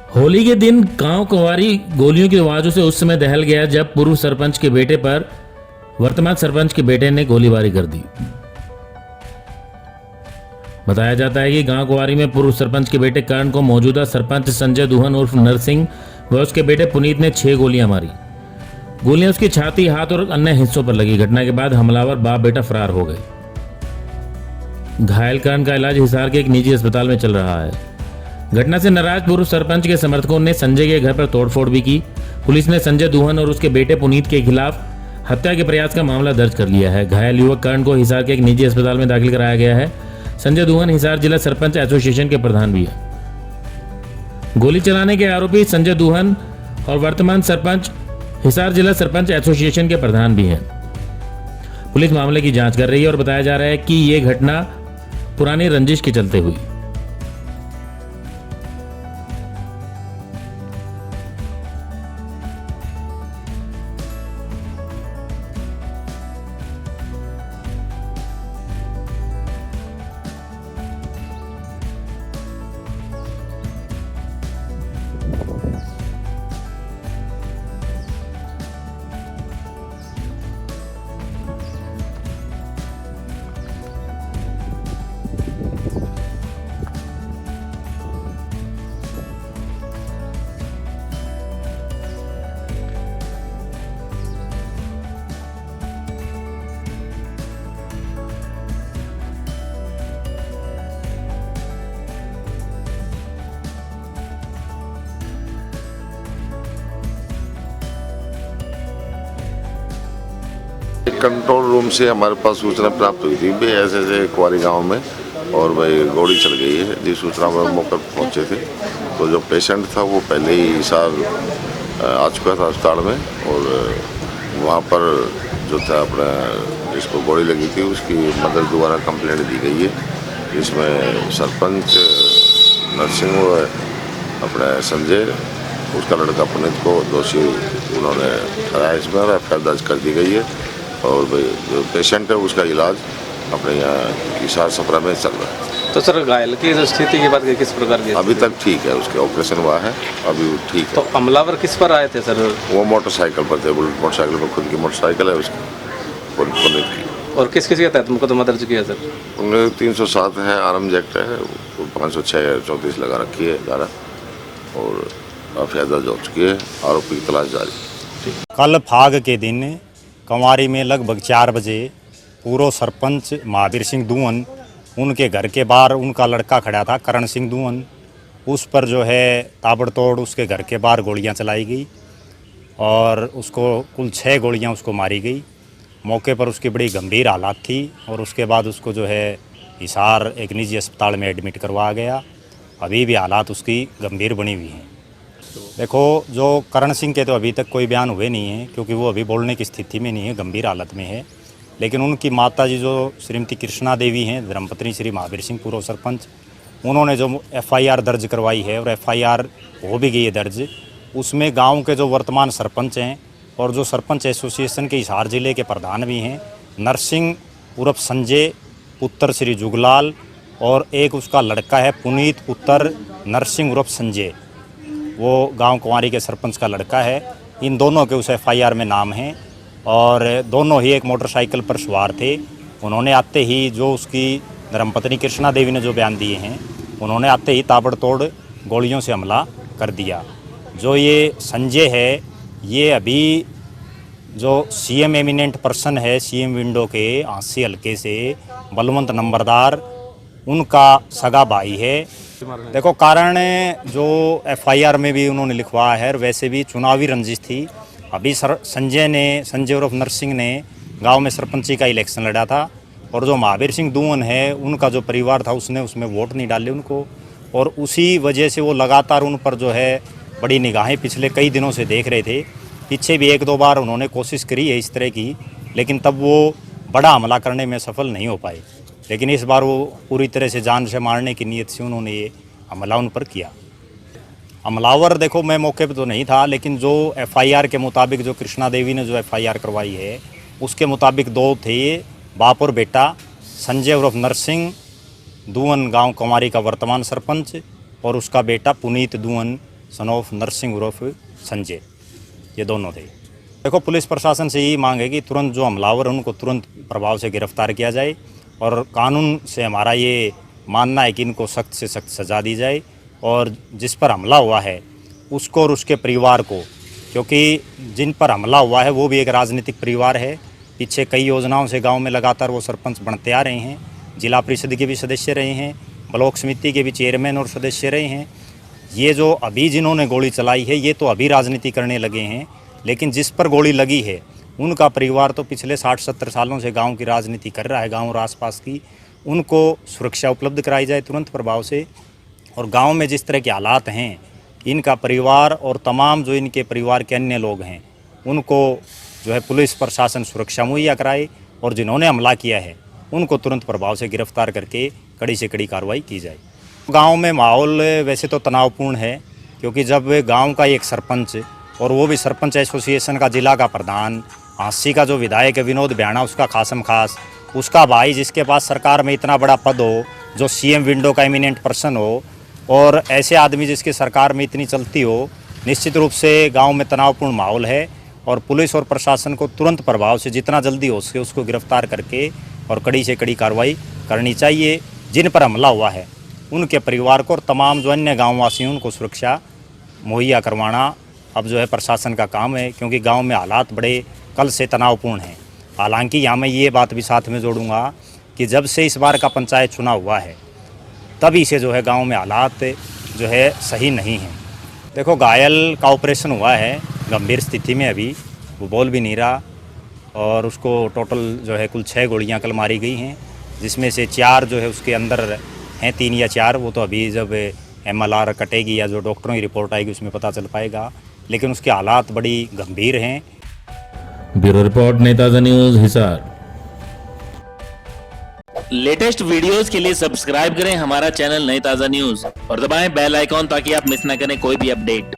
होली के दिन गांव कुंवारी गोलियों की आवाजों से उस समय दहल गया जब पूर्व सरपंच के बेटे पर वर्तमान सरपंच के बेटे ने गोलीबारी कर दी। बताया जाता है कि गांव कुंवारी में पूर्व सरपंच के बेटे कर्ण को मौजूदा सरपंच संजय दुहन उर्फ नरसिंह व उसके बेटे पुनीत ने 6 गोलियां मारी। गोलियां उसकी छाती, हाथ और अन्य हिस्सों पर लगी। घटना के बाद हमलावर बाप बेटा फरार हो गए। घायल कर्ण का इलाज हिसार के एक निजी अस्पताल में चल रहा है। घटना से नाराज पूर्व सरपंच के समर्थकों ने संजय के घर पर तोड़फोड़ भी की। पुलिस ने संजय दुहन और उसके बेटे पुनीत के खिलाफ हत्या के प्रयास का मामला दर्ज कर लिया है। घायल युवक कर्ण को हिसार के एक निजी अस्पताल में दाखिल कराया गया है। संजय दुहन हिसार जिला सरपंच एसोसिएशन के प्रधान भी है। गोली चलाने के आरोपी संजय दुहन और वर्तमान सरपंच हिसार जिला सरपंच एसोसिएशन के प्रधान भी हैं। पुलिस मामले की जांच कर रही है और बताया जा रहा है कि यह घटना पुरानी रंजिश के चलते हुई। कंट्रोल रूम से हमारे पास सूचना प्राप्त हुई थी भी ऐसे ऐसे कुंवारी गांव में और भाई गोली चल गई है। जिस सूचना पर मौके पर पहुंचे थे तो जो पेशेंट था वो पहले ही हिसार आ चुका था अस्पताल में और वहाँ पर जो था अपना जिसको गोली लगी थी उसकी मदर द्वारा कंप्लेंट दी गई है। इसमें सरपंच नरसिंह व अपने संजय उसका लड़का पुनीत को दोषी उन्होंने ठहराया। इसमें एफआईआर दर्ज कर दी गई है और जो पेशेंट है उसका इलाज अपने यहाँ हिसार सपरा में चल रहा है। तो सर घायल की जो स्थिति की बात करें किस प्रकार की? अभी तक ठीक है, उसके ऑपरेशन हुआ है, अभी ठीक है। तो हमलावर किस पर आए थे सर? वो मोटरसाइकिल पर थे, बुलेट मोटरसाइकिल पर, खुद की मोटरसाइकिल है उसकी पुनीत की। और किस किस के तहत मुकदमा दर्ज किया सर? उन्हें 307 है, आरम्भ एक्ट है, 506 34 लगा रखी है धारा और एफआईआर दर्ज हो चुकी है। आरोपी की तलाश जारी। कल फाग के दिन कंवारी में लगभग 4 बजे पूर्व सरपंच महावीर सिंह दुहन उनके घर के बाहर उनका लड़का खड़ा था करण सिंह दुहन, उस पर जो है ताबड़तोड़ उसके घर के बाहर गोलियां चलाई गई और उसको कुल 6 गोलियां उसको मारी गई। मौके पर उसकी बड़ी गंभीर हालात थी और उसके बाद उसको जो है हिसार एक निजी अस्पताल में एडमिट करवाया गया। अभी भी हालात उसकी गंभीर बनी हुई हैं। देखो, जो करण सिंह के तो अभी तक कोई बयान हुए नहीं है क्योंकि वो अभी बोलने की स्थिति में नहीं है, गंभीर हालत में है। लेकिन उनकी माताजी जो श्रीमती कृष्णा देवी हैं, धर्मपत्नी श्री महावीर सिंह पूर्व सरपंच, उन्होंने जो एफआईआर दर्ज करवाई है और एफआईआर हो भी गई है दर्ज, उसमें गांव के जो वर्तमान सरपंच हैं और जो सरपंच एसोसिएशन के हिसार जिले के प्रधान भी हैं, नरसिंह उर्फ संजय पुत्र श्री जुगलाल और एक उसका लड़का है पुनीत पुत्र नरसिंह उर्फ संजय, वो गांव कुंवारी के सरपंच का लड़का है। इन दोनों के उस एफआईआर में नाम हैं और दोनों ही एक मोटरसाइकिल पर सवार थे। उन्होंने आते ही जो उसकी धर्मपत्नी कृष्णा देवी ने जो बयान दिए हैं, उन्होंने आते ही ताबड़तोड़ गोलियों से हमला कर दिया। जो ये संजय है, ये अभी जो सीएम एमिनेंट पर्सन है, सीएम विंडो के आंसी हल्के से बलवंत नंबरदार, उनका सगा भाई है। देखो, कारण जो एफआईआर में भी उन्होंने लिखवाया है और वैसे भी चुनावी रंजिश थी। अभी संजय उर्फ नरसिंह ने गांव में सरपंची का इलेक्शन लड़ा था और जो महावीर सिंह दुहन है, उनका जो परिवार था उसमें वोट नहीं डाले उनको, और उसी वजह से वो लगातार उन पर जो है बड़ी निगाहें पिछले कई दिनों से देख रहे थे। पीछे भी 1-2 बार उन्होंने कोशिश करी है इस तरह की, लेकिन तब वो बड़ा हमला करने में सफल नहीं हो पाए। लेकिन इस बार वो पूरी तरह से जान से मारने की नीयत से उन्होंने ये हमला उन पर किया। हमलावर, देखो, मैं मौके पर तो नहीं था, लेकिन जो एफआईआर के मुताबिक जो कृष्णा देवी ने जो एफआईआर करवाई है उसके मुताबिक 2 थे, बाप और बेटा, संजय उर्फ नरसिंह दुहन गांव कुंवारी का वर्तमान सरपंच और उसका बेटा पुनीत दुहन सन ऑफ नरसिंह उर्फ संजय, ये दोनों थे। देखो, पुलिस प्रशासन से यही मांग है कि तुरंत जो हमलावर हैं उनको तुरंत प्रभाव से गिरफ्तार किया जाए, और कानून से हमारा ये मानना है कि इनको सख्त से सख्त सज़ा दी जाए, और जिस पर हमला हुआ है उसको और उसके परिवार को, क्योंकि जिन पर हमला हुआ है वो भी एक राजनीतिक परिवार है। पीछे कई योजनाओं से गांव में लगातार वो सरपंच बनते आ रहे हैं, जिला परिषद के भी सदस्य रहे हैं, ब्लॉक समिति के भी चेयरमैन और सदस्य रहे हैं। ये जो अभी जिन्होंने गोली चलाई है ये तो अभी राजनीति करने लगे हैं, लेकिन जिस पर गोली लगी है उनका परिवार तो पिछले 60-70 सालों से गांव की राजनीति कर रहा है, गांव और आसपास की। उनको सुरक्षा उपलब्ध कराई जाए तुरंत प्रभाव से, और गांव में जिस तरह के हालात हैं, इनका परिवार और तमाम जो इनके परिवार के अन्य लोग हैं उनको जो है पुलिस प्रशासन सुरक्षा मुहैया कराए, और जिन्होंने हमला किया है उनको तुरंत प्रभाव से गिरफ्तार करके कड़ी से कड़ी कार्रवाई की जाए। गांव में माहौल वैसे तो तनावपूर्ण है, क्योंकि जब गांव का एक सरपंच, और वो भी सरपंच एसोसिएशन का जिला का प्रधान, हाँसी का जो विधायक है विनोद ब्याणा उसका खासम खास, उसका भाई जिसके पास सरकार में इतना बड़ा पद हो, जो सीएम विंडो का एमिनेंट पर्सन हो, और ऐसे आदमी जिसकी सरकार में इतनी चलती हो, निश्चित रूप से गांव में तनावपूर्ण माहौल है। और पुलिस और प्रशासन को तुरंत प्रभाव से जितना जल्दी हो सके उसको गिरफ्तार करके और कड़ी से कड़ी कार्रवाई करनी चाहिए। जिन पर हमला हुआ है उनके परिवार को और तमाम जो अन्य गाँववासी हैं उनको सुरक्षा मुहैया करवाना अब जो है प्रशासन का काम है, क्योंकि गांव में हालात बड़े कल से तनावपूर्ण हैं। हालांकि यहाँ मैं ये बात भी साथ में जोड़ूंगा कि जब से इस बार का पंचायत चुनाव हुआ है तभी से जो है गांव में हालात जो है सही नहीं हैं। देखो, घायल का ऑपरेशन हुआ है गंभीर स्थिति में, अभी वो बोल भी नहीं रहा, और उसको टोटल जो है कुल 6 गोलियां कल मारी गई हैं, जिसमें से 4 जो है उसके अंदर हैं, 3 या 4, वो तो अभी जब MLR कटेगी या जो डॉक्टरों की रिपोर्ट आएगी उसमें पता चल पाएगा, लेकिन उसके हालात बड़ी गंभीर हैं। ब्यूरो रिपोर्ट, नई ताज़ा न्यूज़, हिसार। लेटेस्ट वीडियोस के लिए सब्सक्राइब करें हमारा चैनल नई ताज़ा न्यूज़ और दबाएं बेल आइकॉन ताकि आप मिस ना करें कोई भी अपडेट।